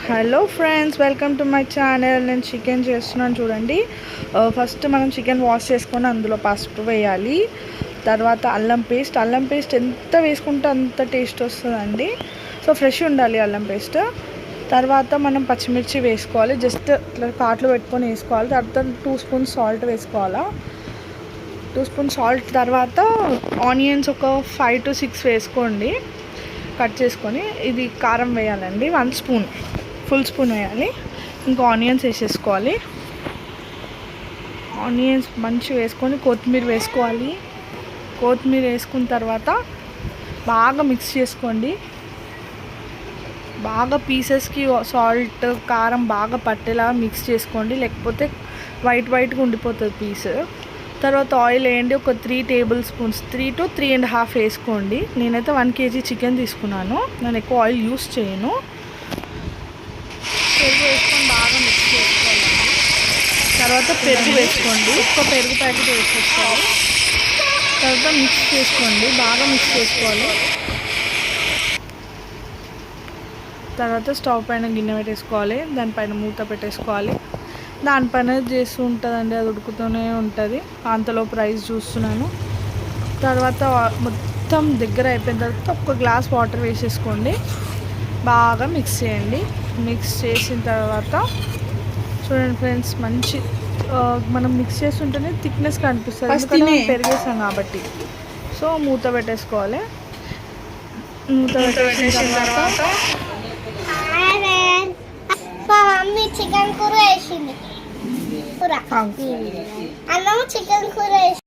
Hello friends, welcome to my channel. నేను chicken చేస్తున్నాను చూడండి. ఫస్ట్ మనం చికెన్ వాష్ చేసుకొని అందులో పసుపు వేయాలి. తర్వాత అల్లం పేస్ట్ ఎంత వేసుకుంటే అంత టేస్ట్ వస్తుందండి. సో ఫ్రెష్ ఉండాలి అల్లం పేస్ట్. తర్వాత మనం పచ్చిమిర్చి వేసుకోవాలి, జస్ట్ ఇట్లా కాట్లు పెట్టుకొని వేసుకోవాలి. తర్వాత 2 స్పూన్స్ సాల్ట్ వేసుకోవాలా. 2 స్పూన్స్ సాల్ట్ తర్వాత ఆనియన్స్ ఒక 5 to 6 వేసుకోండి, కట్ చేసుకొని. ఇది కారం వేయాలండి, 1 స్పూన్, ఫుల్ స్పూన్ వేయాలి. ఇంకా ఆనియన్స్ వేసేసుకోవాలి. ఆనియన్స్ మంచిగా వేసుకొని కొత్తిమీర వేసుకోవాలి. కొత్తిమీర వేసుకున్న తర్వాత బాగా మిక్స్ చేసుకోండి. బాగా పీసెస్కి సాల్ట్ కారం బాగా పట్టేలా మిక్స్ చేసుకోండి, లేకపోతే వైట్గా ఉండిపోతుంది పీస్. తర్వాత ఆయిల్ వేయండి, ఒక 3 టేబుల్ స్పూన్స్, 3 to 3.5 వేసుకోండి. నేనైతే 1 kg చికెన్ తీసుకున్నాను, నేను ఎక్కువ ఆయిల్ యూస్ చేయను. పెరుగు వేసుకొని బాగా మిక్స్ చేసుకోవాలండి. తర్వాత పెరుగు వేసుకోండి, ఒక్క పెరుగు ప్యాకెట్ వేసేసుకోవాలి. తర్వాత మిక్స్ చేసుకోండి, బాగా మిక్స్ చేసుకోవాలి. తర్వాత స్టవ్ పైన గిన్నె పెట్టేసుకోవాలి, దానిపైన మూత పెట్టేసుకోవాలి. దానిపైన చేస్తూ ఉంటుందండి, అది ఉడుకుతూనే ఉంటుంది. అంతలోపు రైస్ చూస్తున్నాను. తర్వాత మొత్తం దగ్గర అయిపోయిన తర్వాత ఒక గ్లాస్ వాటర్ వేసేసుకోండి, బాగా మిక్స్ చేయండి. మిక్స్ చేసిన తర్వాత చూడండి ఫ్రెండ్స్, మంచి మనం మిక్స్ చేస్తుంటేనే థిక్నెస్ కనిపిస్తుంది, ఎందుకంటే పెరిగేసాం కాబట్టి. సో మూత పెట్టేసుకోవాలి. మూత పెట్టేసిన తర్వాత చికెన్ కూర వేసింది, అన్నం చికెన్ కూర వేసింది.